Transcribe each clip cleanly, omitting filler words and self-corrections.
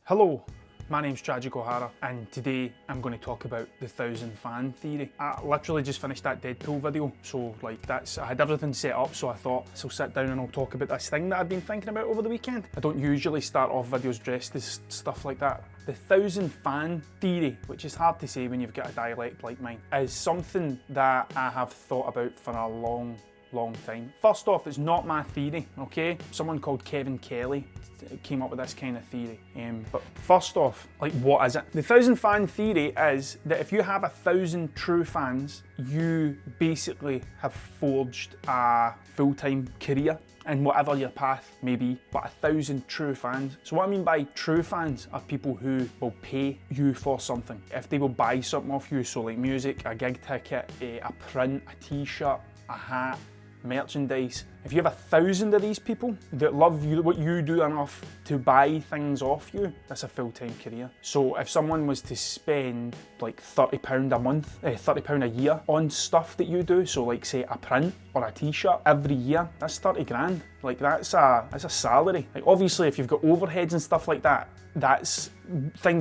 Hello, my name's Tragoic and today I'm going to talk about the 1,000 fan theory. I literally just finished that Deadpool video, so I had everything set up, so I thought I'll sit down and I'll talk about this thing that I've been thinking about over the weekend. I don't usually start off videos dressed as stuff like that. The 1,000 fan theory, which is hard to say when you've got a dialect like mine, is something that I have thought about for a long time. First off, it's not my theory, okay? Someone called Kevin Kelly came up with this kind of theory. But first off, what is it? The 1,000 fan theory is that if you have 1,000 true fans, you basically have forged a full-time career in whatever your path may be, but 1,000 true fans. So what I mean by true fans are people who will pay you for something. If they will buy something off you, so like music, a gig ticket, a print, a t-shirt, a hat, merchandise. If you have 1,000 of these people that love you, what you do enough to buy things off you, that's a full-time career. So if someone was to spend like £30 a month, £30 a year on stuff that you do, so like say a print or a t-shirt every year, that's 30 grand. Like that's a salary. Like obviously if you've got overheads and stuff like that, that's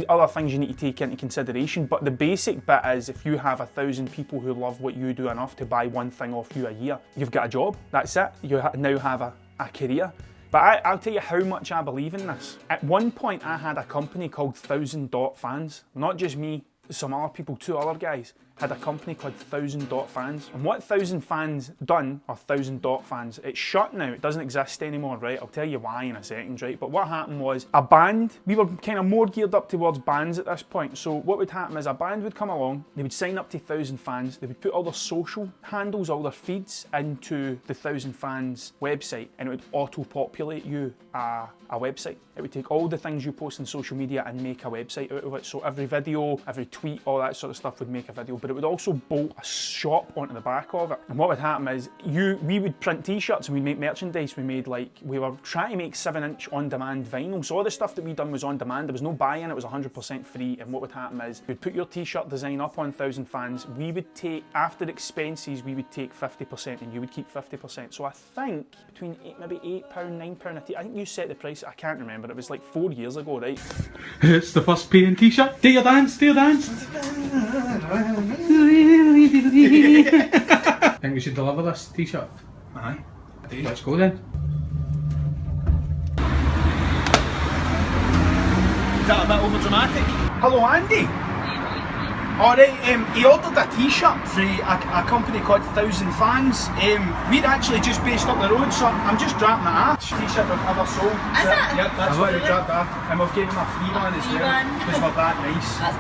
other things you need to take into consideration. But the basic bit is if you have 1,000 people who love what you do enough to buy one thing off you a year, you've got a job. That's it. You now have a career. But I'll tell you how much I believe in this. At one point I had a company called 1,000 Fans. Not just me, some other people, two other guys, had a company called 1,000 Fans. And what 1,000 Fans done, or 1,000 Fans, it's shut now, it doesn't exist anymore, right? I'll tell you why in a second, right? But what happened was, a band, we were kind of more geared up towards bands at this point. So what would happen is a band would come along, they would sign up to 1,000 Fans, they would put all their social handles, all their feeds into the 1,000 Fans website, and it would auto-populate you a website. It would take all the things you post on social media and make a website out of it. So every video, every tweet, all that sort of stuff would make a video, but it would also bolt a shop onto the back of it. And what would happen is we would print t-shirts and we'd make merchandise. We were trying to make 7-inch on-demand vinyl. So all the stuff that we done was on demand. There was no buy-in, it was 100% free. And what would happen is we'd put your t-shirt design up on 1,000 Fans. We would take, after expenses, we would take 50% and you would keep 50%. So I think between maybe £8, £9 a t-shirt. I think you set the price, I can't remember. It was like 4 years ago, right? It's the first paying t-shirt. Do your dance, do your dance. Think we should deliver this t-shirt? Aye. Let's go then. Is that a bit over dramatic? Hello, Andy. Alright, he ordered a t-shirt for a company called 1,000 Fans. We're actually just based up the road, so I'm just dropping it off. T-shirt we've ever sold. Is it? Yep, that's what we dropped off. And we've given him a free one as well, because we're that nice. That's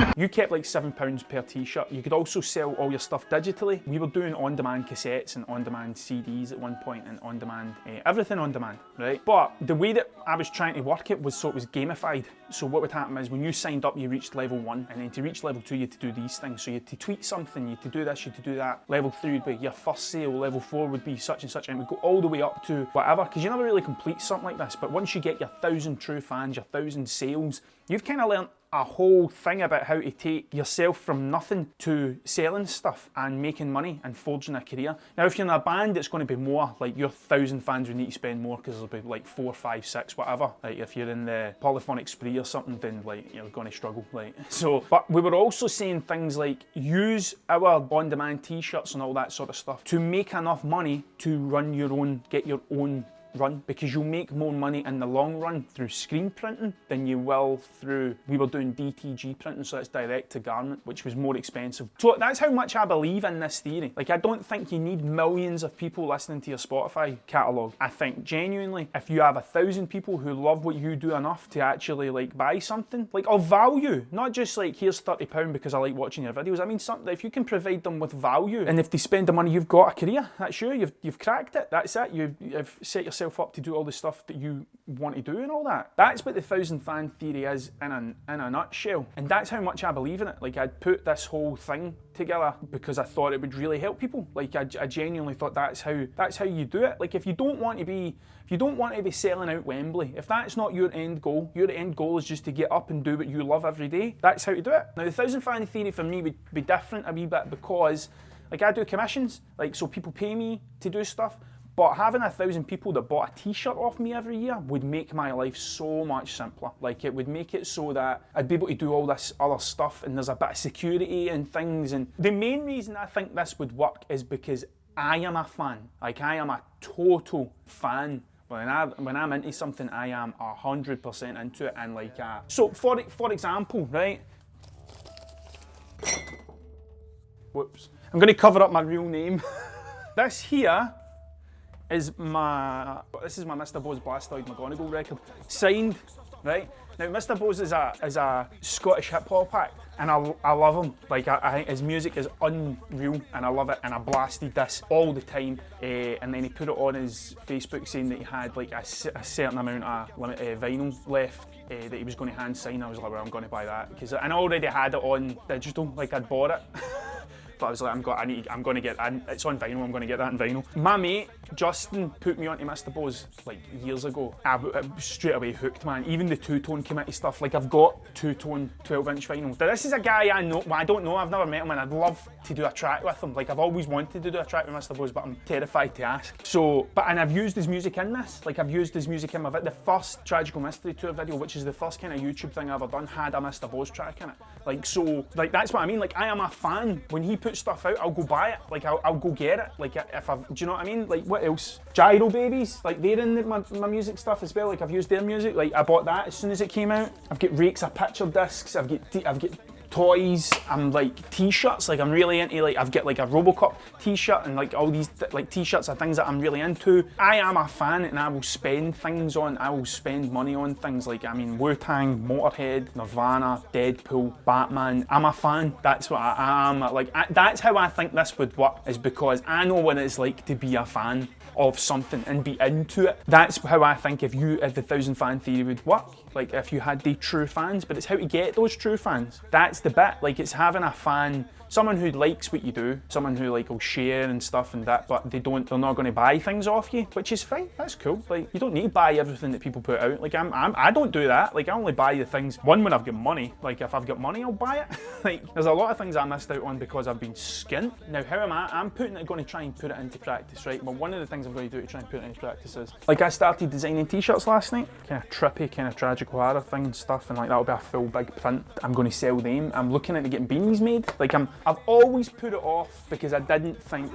good. You kept like £7 per t-shirt. You could also sell all your stuff digitally. We were doing on-demand cassettes and on-demand CDs at one point, and on-demand, everything on demand, right? But the way that I was trying to work it was so it was gamified. So what would happen is when you signed up, you reached level 1, and then to reach level 2, you had to do these things. So you had to tweet something, you had to do this, you had to do that. Level 3 would be your first sale, level 4 would be such and such, and it would go all the way up to whatever, because you never really complete something like this. But once you get your 1,000 true fans, your 1,000 sales, you've kind of learned a whole thing about how to take yourself from nothing to selling stuff and making money and forging a career. Now, if you're in a band, it's going to be more, like your 1,000 fans would need to spend more because there'll be like 4, 5, 6, whatever. Like if you're in the polyphonic spree or something, then like you're going to struggle. Like so, but we were also saying things like use our on-demand t-shirts and all that sort of stuff to make enough money to run your own, get your own run, because you'll make more money in the long run through screen printing than you will through, we were doing DTG printing, so that's direct to garment, which was more expensive. So that's how much I believe in this theory. Like I don't think you need millions of people listening to your Spotify catalogue. I think genuinely, if you have 1,000 people who love what you do enough to actually like buy something, like of value, not just like here's £30 because I like watching your videos. I mean something, if you can provide them with value, and if they spend the money, you've got a career. That's you, you've cracked it, that's it. You've set yourself up to do all the stuff that you want to do and all that. That's what the 1,000 fan theory is in a nutshell. And that's how much I believe in it. Like I'd put this whole thing together because I thought it would really help people. Like I genuinely thought that's how you do it. Like if you don't want to be selling out Wembley, if that's not your end goal is just to get up and do what you love every day, that's how you do it. Now the 1,000 fan theory for me would be different a wee bit because like I do commissions, like so people pay me to do stuff. But having 1,000 people that bought a t-shirt off me every year would make my life so much simpler. Like, it would make it so that I'd be able to do all this other stuff, and there's a bit of security and things. And the main reason I think this would work is because I am a fan. Like, I am a total fan. When I'm into something, I am 100% into it. And like, so for example, right? Whoops. I'm going to cover up my real name. This here is my Mr. Bo's Blastoid McGonagall record, signed, right? Now, Mr. Bo's is a Scottish hip hop act, and I love him. Like, I think his music is unreal, and I love it, and I blasted this all the time. And then he put it on his Facebook saying that he had like a certain amount of vinyl left that he was going to hand sign. I was like, well, I'm going to buy that, because I already had it on digital, like I'd bought it. But I was like, I'm going to get, it's on vinyl, I'm going to get that in vinyl. My mate, Justin, put me onto Mr. Bo's like years ago. I straight away hooked, man. Even the two-tone committee stuff, like I've got two-tone 12-inch vinyl. Now, this is a guy I know, well, I don't know, I've never met him, and I'd love to do a track with him. Like, I've always wanted to do a track with Mr. Bo's, but I'm terrified to ask. So, and I've used his music in this. Like, I've used his music in my the first Tragical Mystery Tour video, which is the first kind of YouTube thing I've ever done, had a Mr. Bo's track in it. Like, so, like, that's what I mean. Like, I am a fan. When he puts stuff out, I'll go buy it. Like, I'll go get it. Like, if I've, do you know what I mean? Like, what else? Gyro Babies, like, they're in my music stuff as well. Like, I've used their music. Like, I bought that as soon as it came out. I've got rakes of picture discs. I've got toys. I'm like t-shirts. Like, I'm really into, like, I've got like a Robocop t-shirt, and like all these like t-shirts are things that I'm really into. I am a fan, and I will spend money on things like, I mean, Wu-Tang, Motorhead, Nirvana, Deadpool, Batman. I'm a fan. That's what I am. Like, that's how I think this would work, is because I know what it's like to be a fan of something and be into it. That's how I think if the 1,000 fan theory would work. Like, if you had the true fans, but it's how to get those true fans. That's the bit. Like, it's having a fan, someone who likes what you do, someone who like will share and stuff and that, but they're not going to buy things off you, which is fine. That's cool. Like, you don't need to buy everything that people put out. Like, I don't do that. Like, I only buy the things, one, when I've got money. Like, if I've got money, I'll buy it. Like, there's a lot of things I missed out on because I've been skint. Now, how am I? I'm going to try and put it into practice, right? Well, one of the things I'm going to do to try and put it into practice is, like, I started designing t-shirts last night, kind of trippy, kind of tragical horror thing and stuff, and like that'll be a full big print. I'm going to sell them. I'm looking into getting beanies made. Like, I've always put it off because I didn't think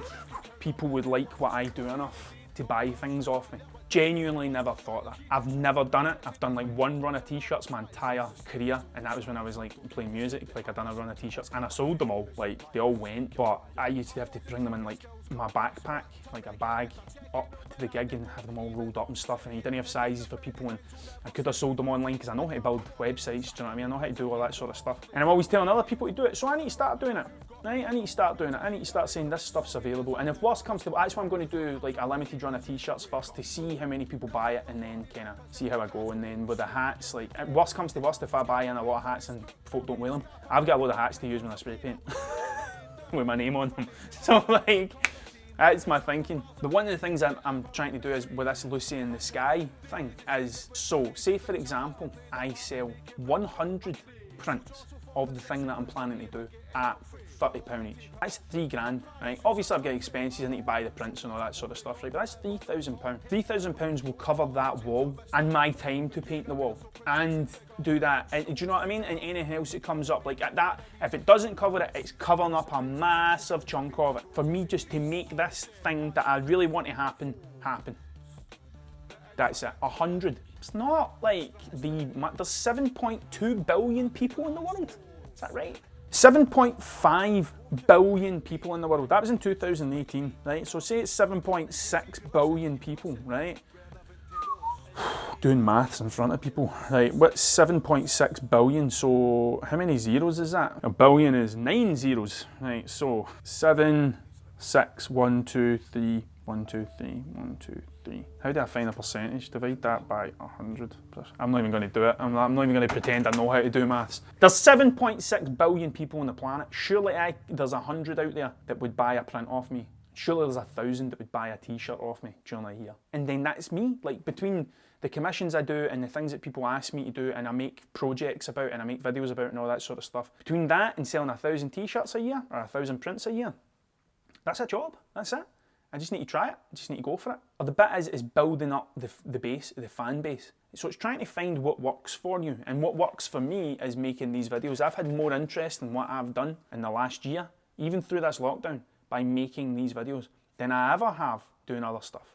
people would like what I do enough to buy things off me. Genuinely never thought that. I've never done it. I've done like one run of t-shirts my entire career, and that was when I was like playing music. Like, I done a run of t-shirts and I sold them all. Like, they all went, but I used to have to bring them in like my backpack, like a bag, up to the gig and have them all rolled up and stuff, and you didn't have sizes for people, and I could have sold them online because I know how to build websites, do you know what I mean? I know how to do all that sort of stuff, and I'm always telling other people to do it, so I need to start doing it. Right? I need to start doing it. I need to start saying this stuff's available, and if worst comes to, that's why I'm going to do like a limited run of t-shirts first to see how many people buy it, and then kind of see how I go. And then with the hats, like, worst comes to worst, if I buy in a lot of hats and folk don't wear them, I've got a load of hats to use when I spray paint with my name on them. So like, that's my thinking. But one of the things I'm trying to do is with this Lucy in the Sky thing is, so say for example, I sell 100 prints of the thing that I'm planning to do at £30 each. That's £3,000, right? Obviously I've got expenses, I need to buy the prints and all that sort of stuff, right? But that's £3,000. £3,000 will cover that wall and my time to paint the wall and do that. And, do you know what I mean? And anything else that comes up, like at that, if it doesn't cover it, it's covering up a massive chunk of it. For me, just to make this thing that I really want to happen. That's it. 100. It's not like there's 7.2 billion people in the world. Is that right? 7.5 billion people in the world. That was in 2018, right? So say it's 7.6 billion people, right? Doing maths in front of people, right? What's 7.6 billion? So how many zeros is that? A billion is 9 zeros, right? So 7, 6, 1, 2, 3, 1, 2, 3, 1, 2, 3. How do I find a percentage? Divide that by 100. I'm not even going to do it. I'm not even going to pretend I know how to do maths. There's 7.6 billion people on the planet. Surely there's 100 out there that would buy a print off me. Surely there's 1,000 that would buy a t-shirt off me during a year. And then that's me. Like, between the commissions I do and the things that people ask me to do and I make projects about and I make videos about and all that sort of stuff, between that and selling 1,000 t-shirts a year or 1,000 prints a year, that's a job. That's it. I just need to try it. I just need to go for it. Or the bit is building up the base, the fan base. So it's trying to find what works for you. And what works for me is making these videos. I've had more interest in what I've done in the last year, even through this lockdown, by making these videos, than I ever have doing other stuff.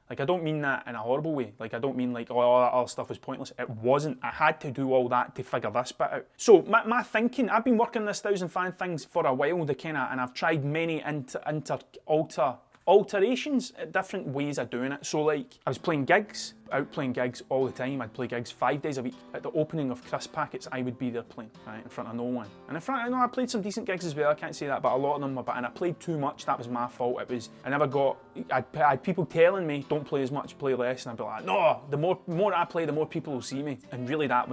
Like, I don't mean that in a horrible way. Like, I don't mean like, oh, all that other stuff was pointless. It wasn't. I had to do all that to figure this bit out. So my thinking, I've been working this 1,000 fan things for a while, and I've tried many alterations, different ways of doing it. So like, I was playing gigs, out playing gigs all the time. I'd play gigs 5 days a week. At the opening of crisp packets, I would be there playing, right, in front of no one. And in front, I know I played some decent gigs as well, I can't say that, but a lot of them were, and I played too much, that was my fault. I had people telling me, don't play as much, play less, and I'd be like, no, the more I play, the more people will see me. And really that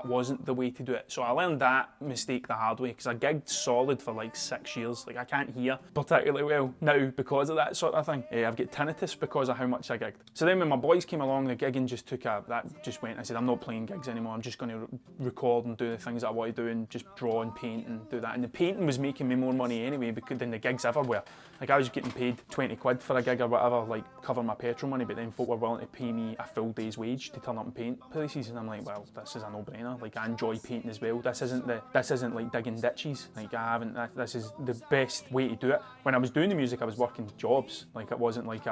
wasn't the way to do it. So I learned that mistake the hard way, because I gigged solid for like 6 years. Like, I can't hear particularly well now because of that sort of thing. I've got tinnitus because of how much I gigged. So then when my boys came along, the gigging just went. I said, I'm not playing gigs anymore. I'm just going to record and do the things that I want to do and just draw and paint and do that. And the painting was making me more money anyway than the gigs ever were. Like, I was getting paid 20 quid for a gig or whatever, like cover my petrol money, but then folk were willing to pay me a full day's wage to turn up and paint places, and I'm like, well, this is a no-brainer. Like, I enjoy painting as well. This isn't like digging ditches. Like, this is the best way to do it. When I was doing the music, I was working jobs. Like, it wasn't like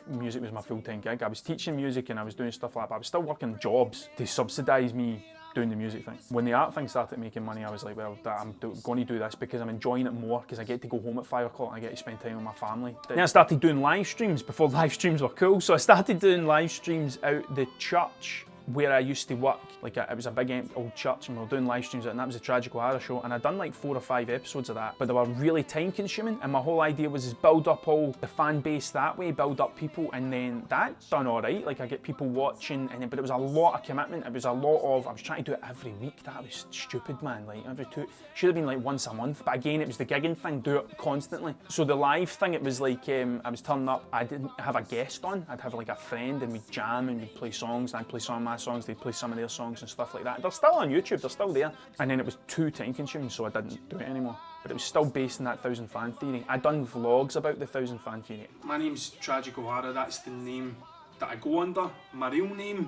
music was my full-time gig. I was teaching music and I was doing stuff like that, but I was still working jobs to subsidise me doing the music thing. When the art thing started making money, I was like, well, I'm going to do this because I'm enjoying it more, because I get to go home at 5 o'clock and I get to spend time with my family. Then I started doing live streams before live streams were cool. So I started doing live streams out the church where I used to work. Like, it was a big old church, and we were doing live streams, and that was the Tragoic show, and I'd done like 4 or 5 episodes of that, but they were really time consuming, and my whole idea was build up all the fan base that way, build up people, and then that done all right. Like, I get people watching, but it was a lot of commitment. It was a lot of, I was trying to do it every week. That was stupid, man. Like, should have been like once a month, but again, it was the gigging thing, do it constantly. So the live thing, it was like, I was turning up, I didn't have a guest on, I'd have like a friend, and we'd jam, and we'd play songs, and I'd play some of my songs, they'd play some of their songs and stuff like that. They're still on YouTube, they're still there. And then it was too time consuming, so I didn't do it anymore. But it was still based on that 1,000 fan theory. I'd done vlogs about the 1,000 fan theory. My name's Tragoic, that's the name that I go under. My real name,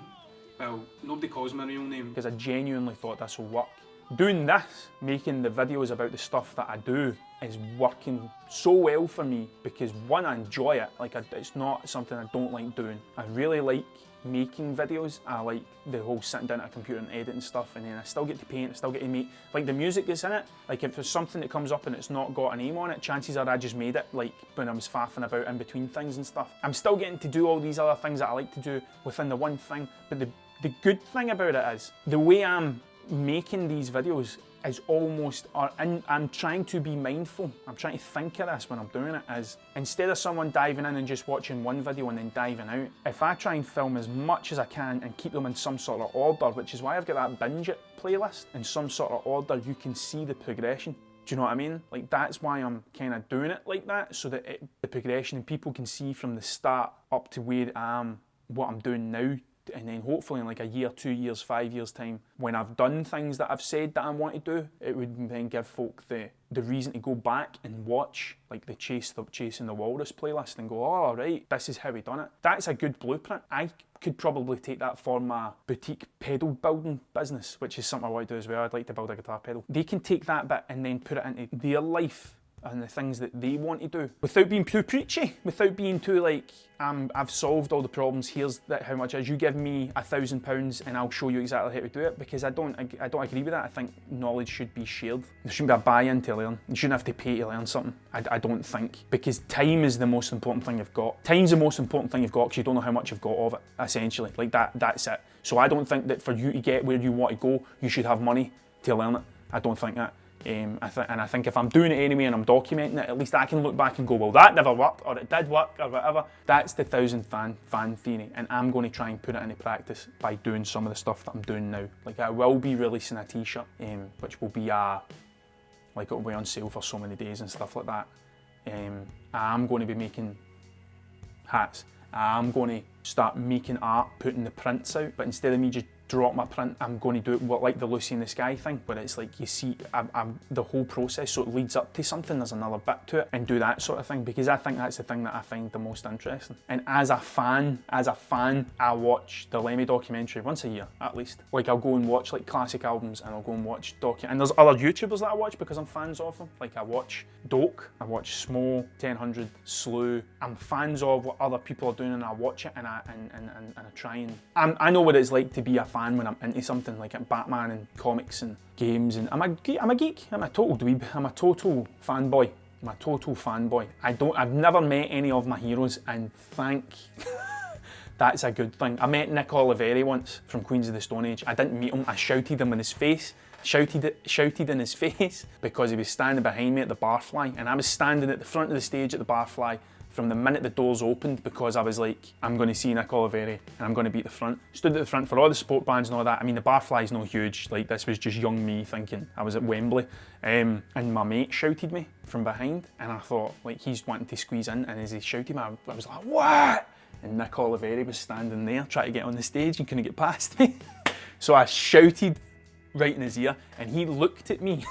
well, nobody calls me my real name, because I genuinely thought this will work. Doing this, making the videos about the stuff that I do, is working so well for me, because one, I enjoy it. Like, it's not something I don't like doing. I really like making videos. I like the whole sitting down at a computer and editing stuff, and then I still get to paint, I still get to make, like, the music that's in it. Like, if there's something that comes up and it's not got a name on it, chances are I just made it, like, when I was faffing about in between things and stuff. I'm still getting to do all these other things that I like to do within the one thing, but the good thing about it is, the way I'm making these videos is almost, I'm trying to be mindful, I'm trying to think of this when I'm doing it, is instead of someone diving in and just watching one video and then diving out, if I try and film as much as I can and keep them in some sort of order, which is why I've got that binge it playlist, in some sort of order, you can see the progression. Do you know what I mean? Like, that's why I'm kind of doing it like that, so that the progression, and people can see from the start up to where I am, what I'm doing now. And then hopefully in like a year, 2 years, 5 years time, when I've done things that I've said that I want to do, it would then give folk the reason to go back and watch like the Chasing the Walrus playlist and go, oh right, this is how we done it. That's a good blueprint. I could probably take that for my boutique pedal building business, which is something I want to do as well. I'd like to build a guitar pedal. They can take that bit and then put it into their life and the things that they want to do, without being too preachy, without being too like, I've solved all the problems, here's how much it is, you give me £1,000 and I'll show you exactly how to do it, because I don't agree with that. I think knowledge should be shared. There shouldn't be a buy-in to learn. You shouldn't have to pay to learn something, I don't think, because time is the most important thing you've got. Time's the most important thing you've got, because you don't know how much you've got of it, essentially. Like, that's it. So I don't think that for you to get where you want to go, you should have money to learn it. I don't think that. I think if I'm doing it anyway and I'm documenting it, at least I can look back and go, well, that never worked, or it did work, or whatever. That's the 1,000 fan theory, and I'm going to try and put it into practice by doing some of the stuff that I'm doing now. Like, I will be releasing a t-shirt, which will be like, it'll be on sale for so many days and stuff like that. I'm going to be making hats. I'm going to start making art, putting the prints out, but instead of me just drop my print, I'm going to do it like the Lucy in the Sky thing, where it's like you see the whole process, so it leads up to something, there's another bit to it, and do that sort of thing, because I think that's the thing that I find the most interesting. And as a fan, I watch the Lemmy documentary once a year at least. Like I'll go and watch like classic albums, and I'll go and watch and there's other YouTubers that I watch because I'm fans of them. Like I watch Doak, I watch Smo, 1000, Slew. I'm fans of what other people are doing, and I watch it, and I try and I know what it's like to be a fan when I'm into something like Batman and comics and games, and I'm a geek, I'm a total dweeb, I'm a total fanboy. I've never met any of my heroes, and that's a good thing. I met Nick Oliveri once from Queens of the Stone Age. I didn't meet him, I shouted him in his face. Shouted in his face because he was standing behind me at the Barfly, and I was standing at the front of the stage at the Barfly from the minute the doors opened, because I was like, I'm going to see Nick Oliveri and I'm going to be at the front. Stood at the front for all the sport bands and all that. I mean, the Barfly's no huge, like this was just young me thinking I was at Wembley. And my mate shouted me from behind, and I thought, like, he's wanting to squeeze in, and as he shouted me, I was like, what? And Nick Oliveri was standing there trying to get on the stage and couldn't get past me. So I shouted right in his ear, and he looked at me.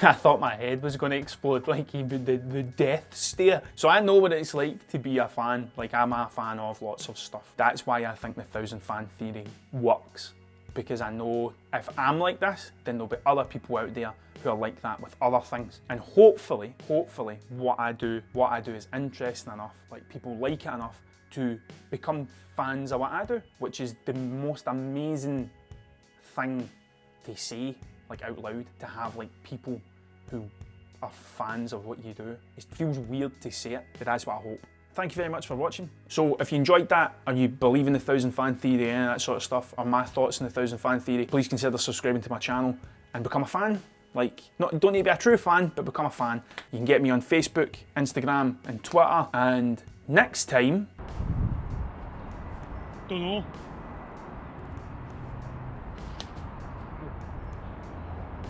I thought my head was going to explode, like the death stare. So I know what it's like to be a fan. Like, I'm a fan of lots of stuff. That's why I think the 1000 fan theory works, because I know if I'm like this, then there'll be other people out there who are like that with other things. And hopefully, what I do is interesting enough, like people like it enough to become fans of what I do, which is the most amazing thing to say, like out loud, to have like people who are fans of what you do. It feels weird to say it, but that's what I hope. Thank you very much for watching. So if you enjoyed that, or you believe in the 1000 fan theory and that sort of stuff, or my thoughts on the 1000 fan theory, please consider subscribing to my channel and become a fan. Like, don't need to be a true fan, but become a fan. You can get me on Facebook, Instagram, and Twitter. And next time, Don't know.